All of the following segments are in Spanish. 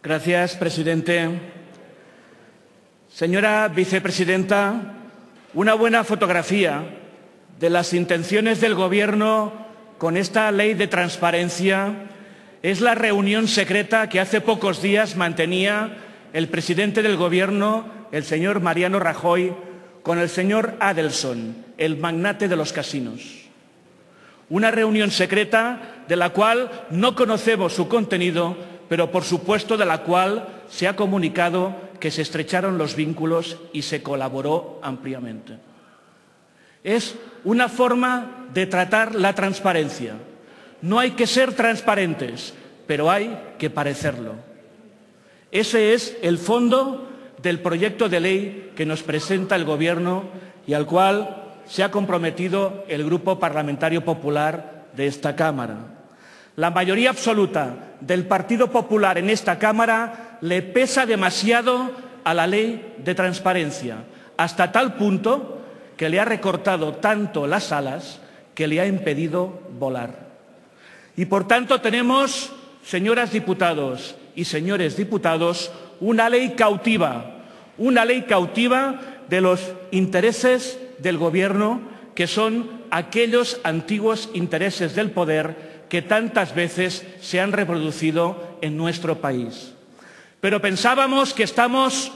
Gracias, presidente. Señora vicepresidenta, una buena fotografía de las intenciones del Gobierno con esta ley de transparencia es la reunión secreta que hace pocos días mantenía el presidente del Gobierno, el señor Mariano Rajoy, con el señor Adelson, el magnate de los casinos. Una reunión secreta de la cual no conocemos su contenido, pero por supuesto de la cual se ha comunicado que se estrecharon los vínculos y se colaboró ampliamente. Es una forma de tratar la transparencia. No hay que ser transparentes, pero hay que parecerlo. Ese es el fondo del proyecto de ley que nos presenta el Gobierno y al cual se ha comprometido el Grupo Parlamentario Popular de esta Cámara. La mayoría absoluta del Partido Popular en esta Cámara le pesa demasiado a la ley de transparencia, hasta tal punto que le ha recortado tanto las alas que le ha impedido volar. Y por tanto tenemos, señoras diputados y señores diputados, una ley cautiva de los intereses del Gobierno, que son aquellos antiguos intereses del poder que tantas veces se han reproducido en nuestro país. Pero pensábamos que estábamos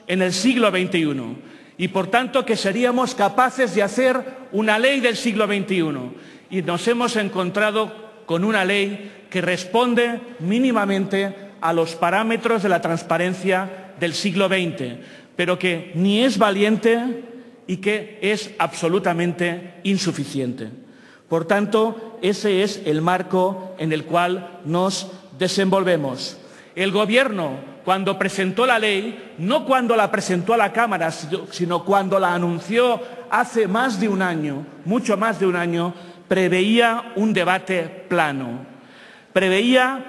en el siglo XXI y, por tanto, que seríamos capaces de hacer una ley del siglo XXI. Y nos hemos encontrado con una ley que responde mínimamente a los parámetros de la transparencia del siglo XX, pero que ni es valiente y que es absolutamente insuficiente. Por tanto, ese es el marco en el cual nos desenvolvemos. El Gobierno, cuando presentó la ley, no cuando la presentó a la Cámara, sino cuando la anunció hace más de un año, mucho más de un año, preveía un debate plano. Preveía,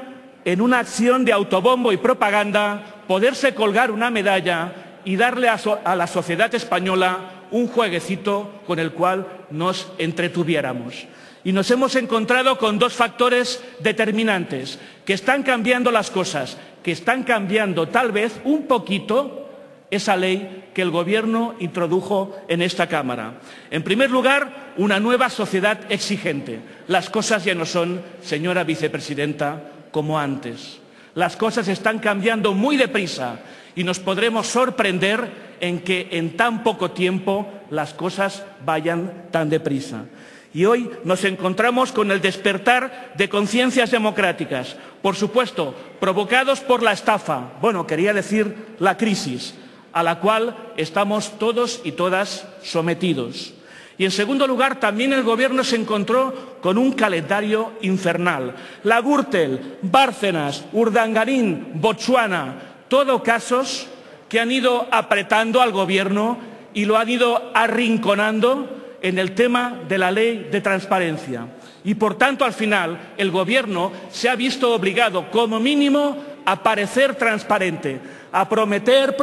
en una acción de autobombo y propaganda, poderse colgar una medalla y darle a la sociedad española un jueguecito con el cual nos entretuviéramos. Y nos hemos encontrado con dos factores determinantes, que están cambiando las cosas, que están cambiando tal vez un poquito esa ley que el Gobierno introdujo en esta Cámara. En primer lugar, una nueva sociedad exigente. Las cosas ya no son, señora vicepresidenta, como antes. Las cosas están cambiando muy deprisa y nos podremos sorprender en que en tan poco tiempo las cosas vayan tan deprisa. Y hoy nos encontramos con el despertar de conciencias democráticas, por supuesto, provocados por la estafa, quería decir la crisis, a la cual estamos todos y todas sometidos. Y en segundo lugar, también el Gobierno se encontró con un calendario infernal. La Gürtel, Bárcenas, Urdangarín, Botsuana, todo casos que han ido apretando al Gobierno y lo han ido arrinconando en el tema de la ley de transparencia. Y por tanto, al final, el Gobierno se ha visto obligado, como mínimo, a parecer transparente, a prometer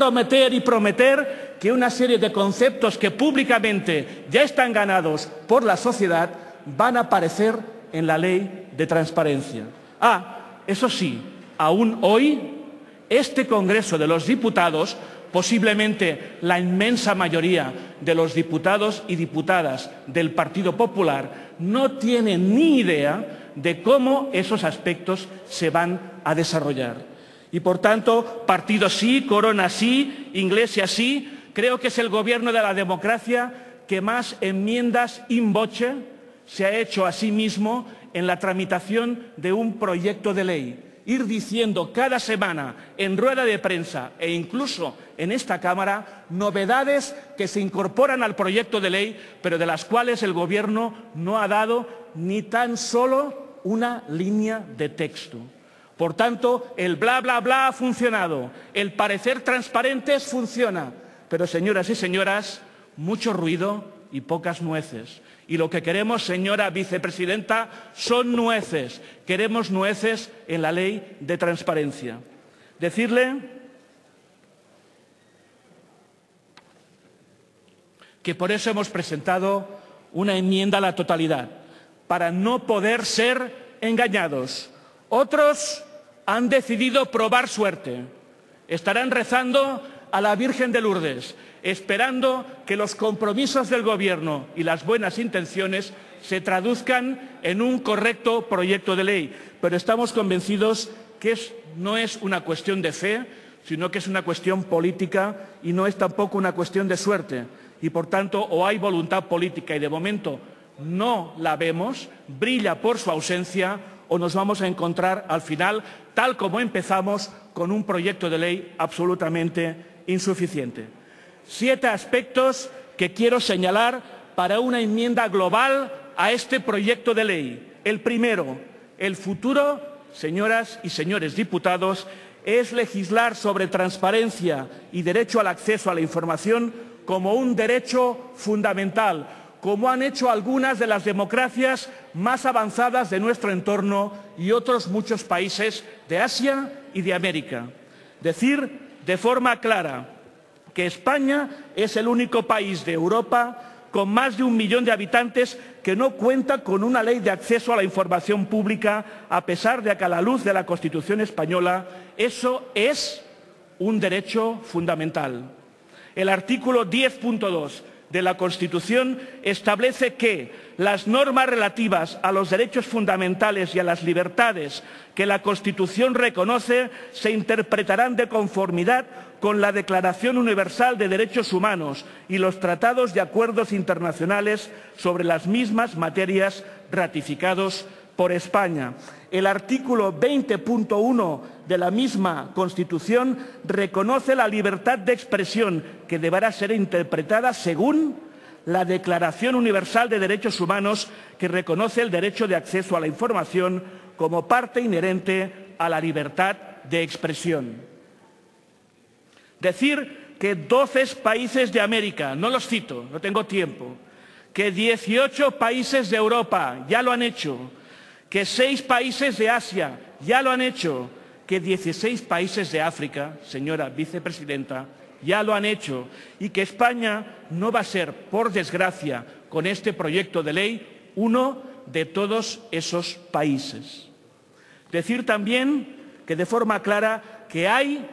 y prometer que una serie de conceptos que públicamente ya están ganados por la sociedad van a aparecer en la ley de transparencia. Eso sí, aún hoy, este Congreso de los Diputados, posiblemente la inmensa mayoría de los diputados y diputadas del Partido Popular, no tiene ni idea de cómo esos aspectos se van a desarrollar. Y por tanto, partido sí, Corona sí, Iglesias sí, creo que es el Gobierno de la democracia que más enmiendas in voce se ha hecho a sí mismo en la tramitación de un proyecto de ley. Ir diciendo cada semana en rueda de prensa e incluso en esta Cámara novedades que se incorporan al proyecto de ley, pero de las cuales el Gobierno no ha dado ni tan solo una línea de texto. Por tanto, el bla, bla, bla ha funcionado, el parecer transparentes funciona, pero señoras y señoras, mucho ruido y pocas nueces. Y lo que queremos, señora vicepresidenta, son nueces. Queremos nueces en la ley de transparencia. Decirle que por eso hemos presentado una enmienda a la totalidad, para no poder ser engañados. Otros han decidido probar suerte. Estarán rezando a la Virgen de Lourdes, esperando que los compromisos del Gobierno y las buenas intenciones se traduzcan en un correcto proyecto de ley. Pero estamos convencidos que no es una cuestión de fe, sino que es una cuestión política y no es tampoco una cuestión de suerte. Y, por tanto, o hay voluntad política y, de momento, no la vemos, brilla por su ausencia, o nos vamos a encontrar, al final, tal como empezamos, con un proyecto de ley absolutamente insuficiente. 7 aspectos que quiero señalar para una enmienda global a este proyecto de ley. El primero, el futuro, señoras y señores diputados, es legislar sobre transparencia y derecho al acceso a la información como un derecho fundamental, como han hecho algunas de las democracias más avanzadas de nuestro entorno y otros muchos países de Asia y de América. Decir de forma clara que España es el único país de Europa con más de 1 millón de habitantes que no cuenta con una ley de acceso a la información pública, a pesar de que, a la luz de la Constitución española, eso es un derecho fundamental. El artículo 10.2 de la Constitución establece que las normas relativas a los derechos fundamentales y a las libertades que la Constitución reconoce se interpretarán de conformidad con la Declaración Universal de Derechos Humanos y los tratados y acuerdos internacionales sobre las mismas materias ratificados por España. El artículo 20.1 de la misma Constitución reconoce la libertad de expresión, que deberá ser interpretada según la Declaración Universal de Derechos Humanos, que reconoce el derecho de acceso a la información como parte inherente a la libertad de expresión. Decir que 12 países de América, no los cito, no tengo tiempo, que 18 países de Europa ya lo han hecho, que 6 países de Asia ya lo han hecho, que 16 países de África, señora vicepresidenta, ya lo han hecho, y que España no va a ser, por desgracia, con este proyecto de ley, uno de todos esos países. Decir también que, de forma clara, que hay,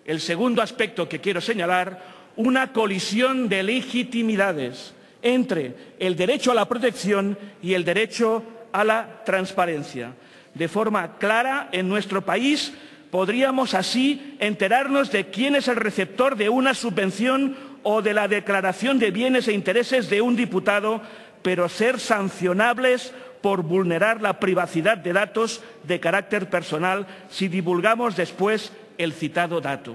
el segundo aspecto que quiero señalar, una colisión de legitimidades entre el derecho a la protección y el derecho a la transparencia. De forma clara, en nuestro país podríamos así enterarnos de quién es el receptor de una subvención o de la declaración de bienes e intereses de un diputado, pero ser sancionables por vulnerar la privacidad de datos de carácter personal si divulgamos después el citado dato.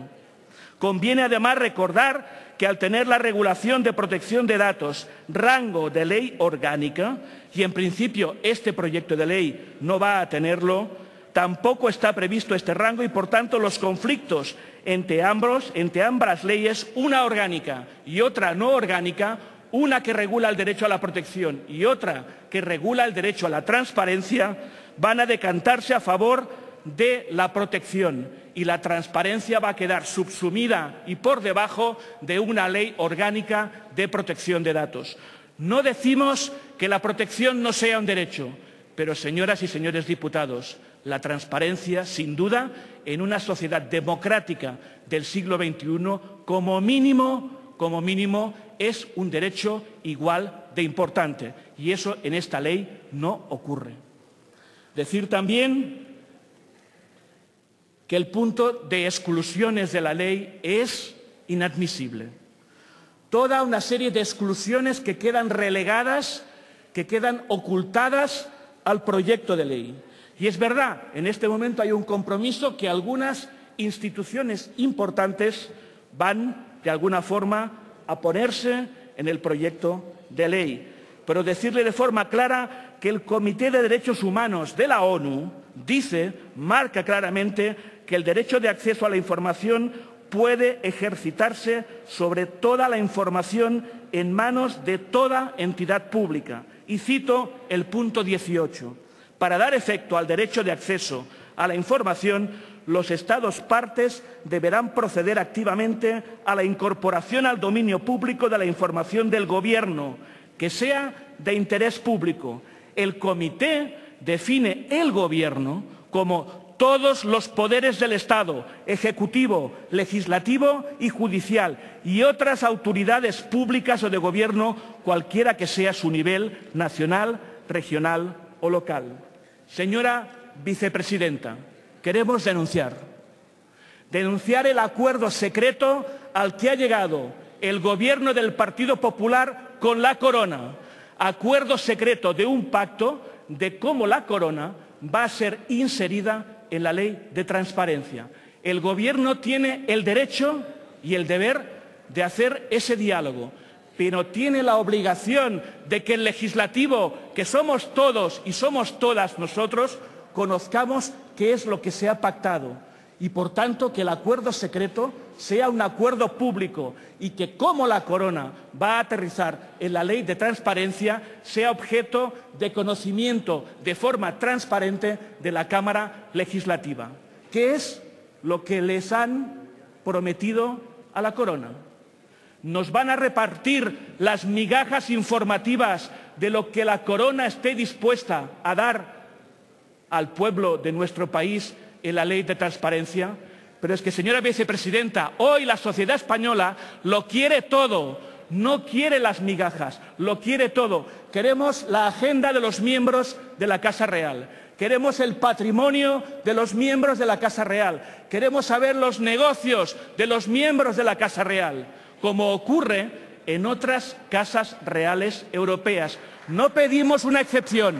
Conviene además recordar que, al tener la regulación de protección de datos rango de ley orgánica, y en principio este proyecto de ley no va a tenerlo, tampoco está previsto este rango y, por tanto, los conflictos entre ambas leyes, una orgánica y otra no orgánica, una que regula el derecho a la protección y otra que regula el derecho a la transparencia, van a decantarse a favor de la protección, y la transparencia va a quedar subsumida y por debajo de una ley orgánica de protección de datos. No decimos que la protección no sea un derecho, pero, señoras y señores diputados, la transparencia, sin duda, en una sociedad democrática del siglo XXI, como mínimo, es un derecho igual de importante, y eso en esta ley no ocurre. Decir también que el punto de exclusiones de la ley es inadmisible. Toda una serie de exclusiones que quedan relegadas, que quedan ocultadas al proyecto de ley. Y es verdad, en este momento hay un compromiso que algunas instituciones importantes van, de alguna forma, a ponerse en el proyecto de ley. Pero decirle de forma clara que el Comité de Derechos Humanos de la ONU marca claramente que el derecho de acceso a la información puede ejercitarse sobre toda la información en manos de toda entidad pública. Y cito el punto 18. Para dar efecto al derecho de acceso a la información, los Estados partes deberán proceder activamente a la incorporación al dominio público de la información del Gobierno, que sea de interés público. El Comité define el Gobierno como todos los poderes del Estado, ejecutivo, legislativo y judicial, y otras autoridades públicas o de gobierno, cualquiera que sea su nivel, nacional, regional o local. Señora vicepresidenta, queremos denunciar el acuerdo secreto al que ha llegado el Gobierno del Partido Popular con la Corona. Acuerdo secreto de un pacto de cómo la Corona va a ser inserida en la Ley de Transparencia. El Gobierno tiene el derecho y el deber de hacer ese diálogo, pero tiene la obligación de que el legislativo, que somos todos y somos todas nosotros, conozcamos qué es lo que se ha pactado y, por tanto, que el acuerdo secreto sea un acuerdo público y que, como la Corona va a aterrizar en la Ley de Transparencia, sea objeto de conocimiento de forma transparente de la Cámara Legislativa. ¿Qué es lo que les han prometido a la Corona? Nos van a repartir las migajas informativas de lo que la Corona esté dispuesta a dar al pueblo de nuestro país en la Ley de Transparencia. Pero es que, señora vicepresidenta, hoy la sociedad española lo quiere todo, no quiere las migajas, lo quiere todo. Queremos la agenda de los miembros de la Casa Real, queremos el patrimonio de los miembros de la Casa Real, queremos saber los negocios de los miembros de la Casa Real, como ocurre en otras casas reales europeas. No pedimos una excepción,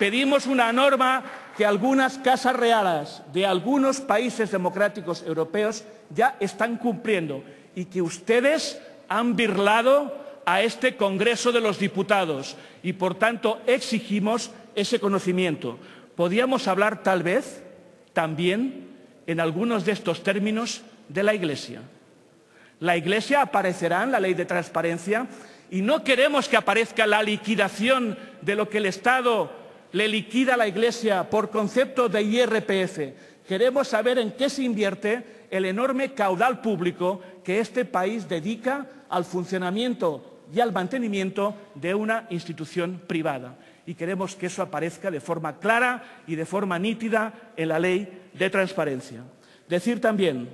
pedimos una norma que algunas casas reales de algunos países democráticos europeos ya están cumpliendo y que ustedes han birlado a este Congreso de los Diputados y, por tanto, exigimos ese conocimiento. Podríamos hablar, tal vez, también, en algunos de estos términos, de la Iglesia. La Iglesia aparecerá en la Ley de Transparencia y no queremos que aparezca la liquidación de lo que el Estado le liquida a la Iglesia por concepto de IRPF. Queremos saber en qué se invierte el enorme caudal público que este país dedica al funcionamiento y al mantenimiento de una institución privada. Y queremos que eso aparezca de forma clara y de forma nítida en la Ley de Transparencia. Decir también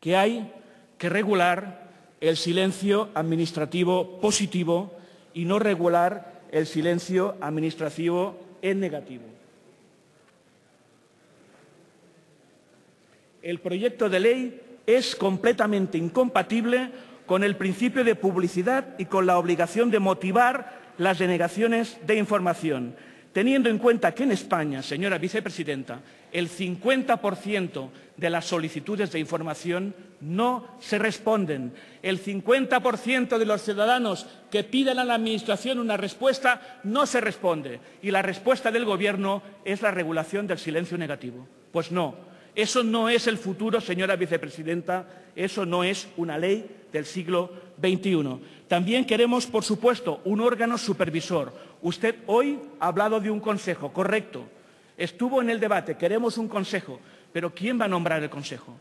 que hay que regular el silencio administrativo positivo y no regular el silencio administrativo en negativo. El proyecto de ley es completamente incompatible con el principio de publicidad y con la obligación de motivar las denegaciones de información, teniendo en cuenta que en España, señora vicepresidenta, el 50% de las solicitudes de información no se responden. El 50% de los ciudadanos que piden a la Administración una respuesta no se responde. Y la respuesta del Gobierno es la regulación del silencio negativo. Pues no, eso no es el futuro, señora vicepresidenta, eso no es una ley del siglo XXI. También queremos, por supuesto, un órgano supervisor. Usted hoy ha hablado de un consejo, correcto. Estuvo en el debate, queremos un consejo, pero ¿quién va a nombrar el consejo?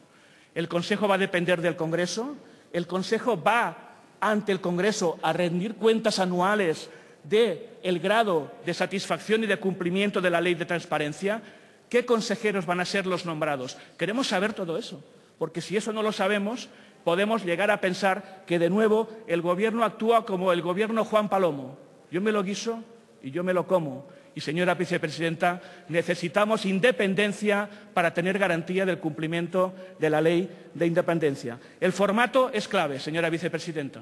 ¿El consejo va a depender del Congreso? ¿El consejo va ante el Congreso a rendir cuentas anuales del grado de satisfacción y de cumplimiento de la Ley de Transparencia? ¿Qué consejeros van a ser los nombrados? Queremos saber todo eso, porque si eso no lo sabemos, podemos llegar a pensar que de nuevo el Gobierno actúa como el Gobierno Juan Palomo. Yo me lo guiso y yo me lo como. Y, señora vicepresidenta, necesitamos independencia para tener garantía del cumplimiento de la ley de independencia. El formato es clave, señora vicepresidenta.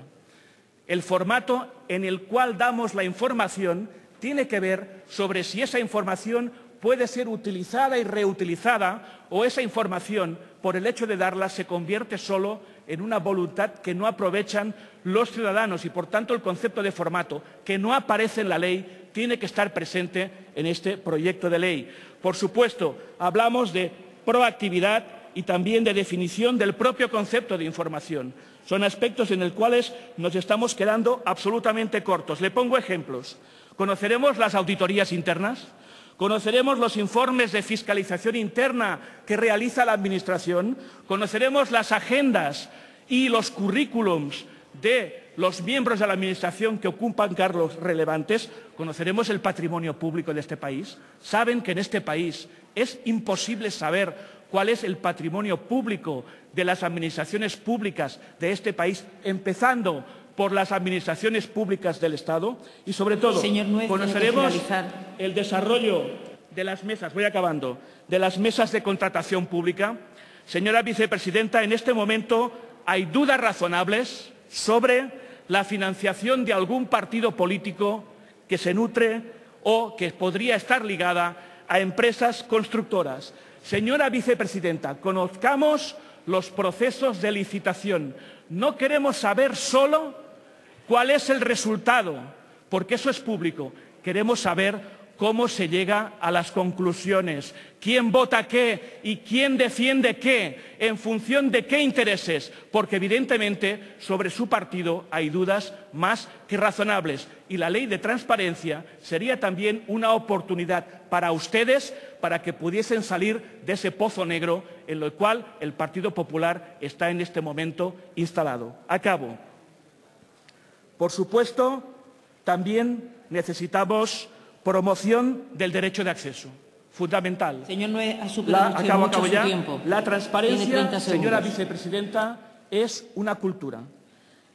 El formato en el cual damos la información tiene que ver sobre si esa información puede ser utilizada y reutilizada o esa información, por el hecho de darla, se convierte solo en una voluntad que no aprovechan los ciudadanos y, por tanto, el concepto de formato, que no aparece en la ley, tiene que estar presente en este proyecto de ley. Por supuesto, hablamos de proactividad y también de definición del propio concepto de información. Son aspectos en los cuales nos estamos quedando absolutamente cortos. Le pongo ejemplos. ¿Conoceremos las auditorías internas? Conoceremos los informes de fiscalización interna que realiza la Administración, conoceremos las agendas y los currículums de los miembros de la Administración que ocupan cargos relevantes, conoceremos el patrimonio público de este país. Saben que en este país es imposible saber cuál es el patrimonio público de las administraciones públicas de este país, empezando por las administraciones públicas del Estado y, sobre todo, conoceremos el desarrollo de las mesas, de las mesas de contratación pública. Señora Vicepresidenta, en este momento hay dudas razonables sobre la financiación de algún partido político que se nutre o que podría estar ligada a empresas constructoras. Señora Vicepresidenta, conozcamos los procesos de licitación. No queremos saber solo cuál es el resultado, porque eso es público. Queremos saber cómo se llega a las conclusiones, quién vota qué y quién defiende qué, en función de qué intereses, porque evidentemente sobre su partido hay dudas más que razonables. Y la ley de transparencia sería también una oportunidad para ustedes para que pudiesen salir de ese pozo negro en el cual el Partido Popular está en este momento instalado. Acabo. Por supuesto, también necesitamos promoción del derecho de acceso, fundamental. Señor Nuet, ha superado mucho su tiempo. La transparencia, señora Vicepresidenta, es una cultura.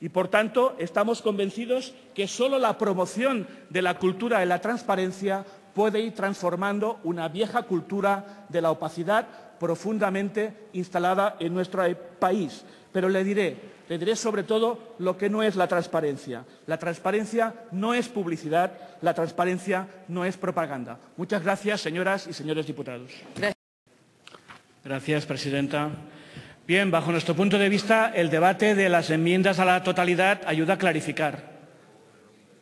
Y, por tanto, estamos convencidos que solo la promoción de la cultura de la transparencia puede ir transformando una vieja cultura de la opacidad profundamente instalada en nuestro país. Pero le diré sobre todo lo que no es la transparencia. La transparencia no es publicidad, la transparencia no es propaganda. Muchas gracias, señoras y señores diputados. Gracias, presidenta. Bien, bajo nuestro punto de vista, el debate de las enmiendas a la totalidad ayuda a clarificar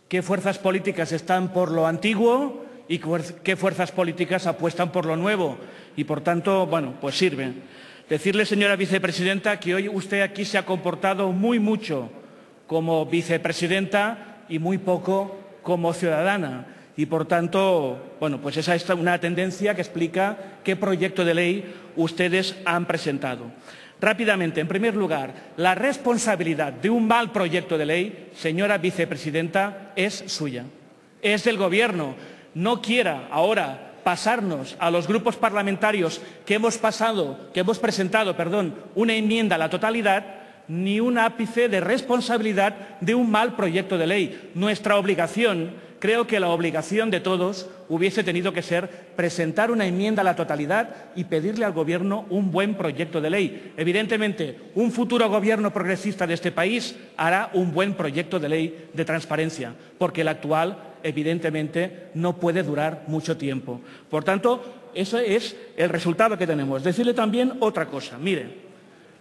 qué fuerzas políticas están por lo antiguo y qué fuerzas políticas apuestan por lo nuevo. Y, por tanto, bueno, pues sirve. Decirle, señora Vicepresidenta, que hoy usted aquí se ha comportado mucho como vicepresidenta y muy poco como ciudadana. Y, por tanto, bueno, pues esa es una tendencia que explica qué proyecto de ley ustedes han presentado. Rápidamente, en primer lugar, la responsabilidad de un mal proyecto de ley, señora Vicepresidenta, es suya, es del Gobierno. No quiera ahora pasarnos a los grupos parlamentarios que hemos presentado una enmienda a la totalidad, ni un ápice de responsabilidad de un mal proyecto de ley. Nuestra obligación, creo que la obligación de todos hubiese tenido que ser presentar una enmienda a la totalidad y pedirle al Gobierno un buen proyecto de ley. Evidentemente, un futuro Gobierno progresista de este país hará un buen proyecto de ley de transparencia, porque el actual evidentemente no puede durar mucho tiempo. Por tanto, ese es el resultado que tenemos. Decirle también otra cosa. Mire,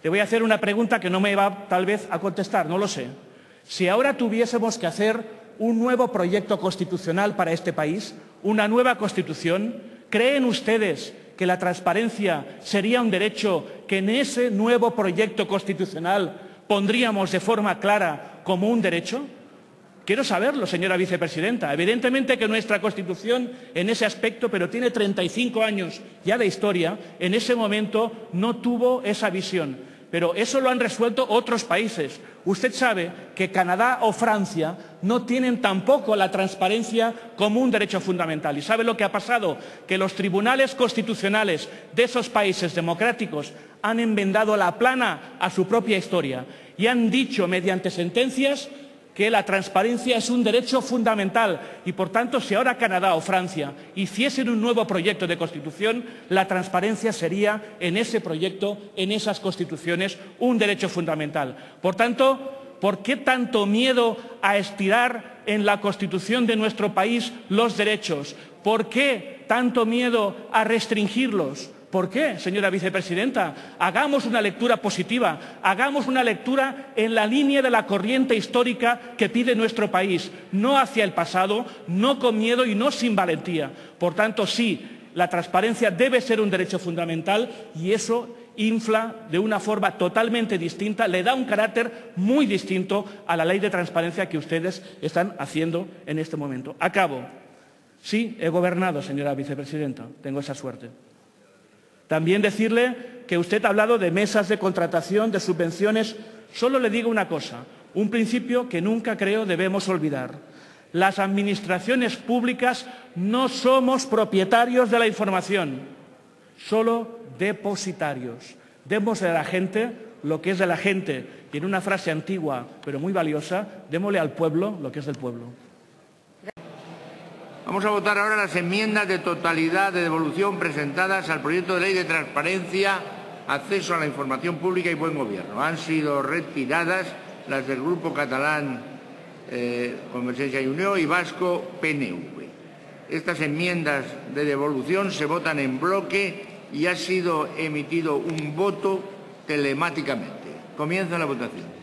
le voy a hacer una pregunta que no me va tal vez a contestar, no lo sé. Si ahora tuviésemos que hacer un nuevo proyecto constitucional para este país, una nueva Constitución, ¿creen ustedes que la transparencia sería un derecho que en ese nuevo proyecto constitucional pondríamos de forma clara como un derecho? Quiero saberlo, señora Vicepresidenta. Evidentemente que nuestra Constitución en ese aspecto, pero tiene 35 años ya de historia, en ese momento no tuvo esa visión. Pero eso lo han resuelto otros países. Usted sabe que Canadá o Francia no tienen tampoco la transparencia como un derecho fundamental. ¿Y sabe lo que ha pasado? Que los tribunales constitucionales de esos países democráticos han enmendado la plana a su propia historia y han dicho mediante sentencias que la transparencia es un derecho fundamental y, por tanto, si ahora Canadá o Francia hiciesen un nuevo proyecto de Constitución, la transparencia sería en ese proyecto, en esas constituciones, un derecho fundamental. Por tanto, ¿por qué tanto miedo a estirar en la Constitución de nuestro país los derechos? ¿Por qué tanto miedo a restringirlos? ¿Por qué, señora Vicepresidenta? Hagamos una lectura positiva, hagamos una lectura en la línea de la corriente histórica que pide nuestro país, no hacia el pasado, no con miedo y no sin valentía. Por tanto, sí, la transparencia debe ser un derecho fundamental y eso infla de una forma totalmente distinta, le da un carácter muy distinto a la ley de transparencia que ustedes están haciendo en este momento. Acabo. Sí, he gobernado, señora vicepresidenta, tengo esa suerte. También decirle que usted ha hablado de mesas de contratación, de subvenciones. Solo le digo una cosa, un principio que nunca creo debemos olvidar. Las administraciones públicas no somos propietarios de la información, solo depositarios. Démosle a la gente lo que es de la gente y, en una frase antigua pero muy valiosa, démosle al pueblo lo que es del pueblo. Vamos a votar ahora las enmiendas de totalidad de devolución presentadas al proyecto de ley de transparencia, acceso a la información pública y buen gobierno. Han sido retiradas las del Grupo Catalán Convergencia y Unió y Vasco PNV. Estas enmiendas de devolución se votan en bloque y ha sido emitido un voto telemáticamente. Comienza la votación.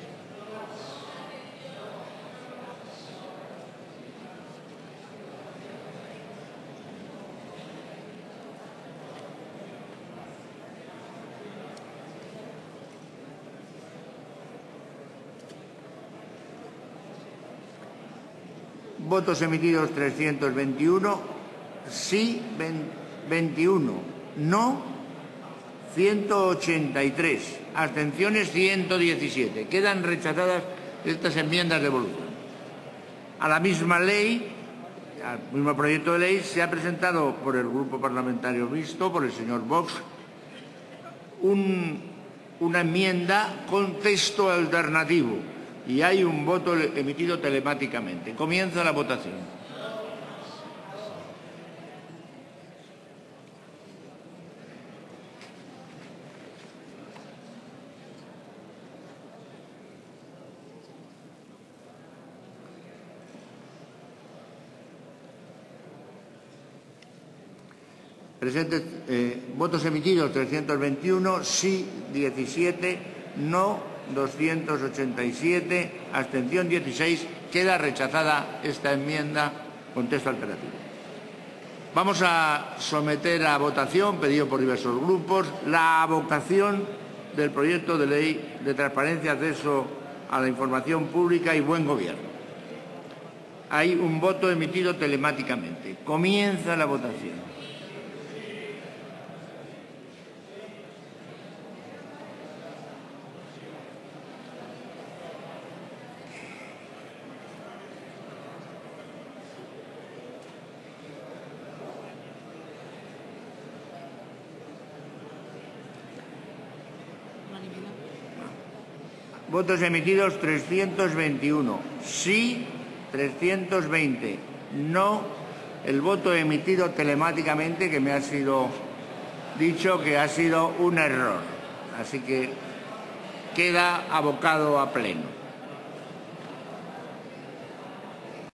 Votos emitidos 321, sí 21, no 183, abstenciones 117. Quedan rechazadas estas enmiendas de devolución. A la misma ley, al mismo proyecto de ley, se ha presentado por el Grupo Parlamentario Mixto, por el señor Vox, una enmienda con texto alternativo. Y hay un voto emitido telemáticamente. Comienza la votación. Presentes, votos emitidos 321, sí 17, no 287, abstención 16, queda rechazada esta enmienda con texto alternativo. Vamos a someter a votación, pedido por diversos grupos, la avocación del proyecto de ley de transparencia, acceso a la información pública y buen gobierno. Hay un voto emitido telemáticamente. Comienza la votación. Votos emitidos 321, sí 320, no el voto emitido telemáticamente, que me ha sido dicho que ha sido un error. Así que queda abocado a pleno.